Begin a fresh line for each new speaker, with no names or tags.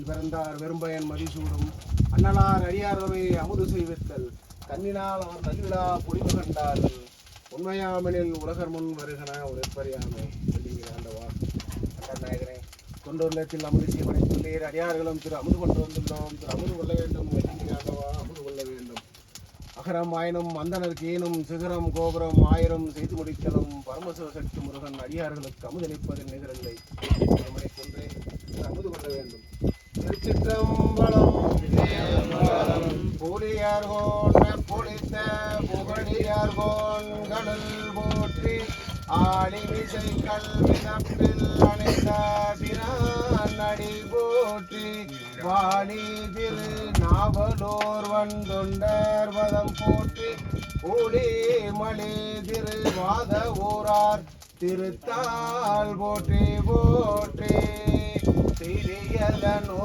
பிறந்தார் வெறும்பயன் மதிசூடும் அண்ணலார் அடியாரவை அமுது செய்வித்தல் கண்ணினால் அவர் நல்விழா பொலிவு கண்டால் உண்மையாமனில் உலகர் முன் வருகன உரைப்பறியாமை ஆண்டவா நாயகனே தொண்டூர்லத்தில் அமுது செய்ய படைத்துள்ளீர் அடியார்களும் திரு அமுது கொண்டு வந்துள்ளோம் திரு அமுது கொள்ள வேண்டும் ஆண்டவா அமுது கொள்ள வேண்டும் அகரம் ஆயினும் அந்தனருக்கு ஈனும் சிகரம் கோபுரம் ஆயிரம் செய்து முடிக்கலும் பரமசிவ சக்தி முருகன் அடியார்களுக்கு அமுதளிப்பதில் நிகரில்லை நம்மை கொன்றே அமுது கொள்ள வேண்டும். திருச்சிற்றம்பலம் புலியார்கோன் பொழித்த புகழியார்கோன் கடல் போற்றி ஆளி விசை கல்வினப்பில் அணைந்த நடி போற்றி வாணி திரு நாவலோர் வந்தொண்டர் வதம் போற்றி ஊழி மணி திரு வாத ஊரார் திருத்தால் போற்றி போற்றி சிறியதனோ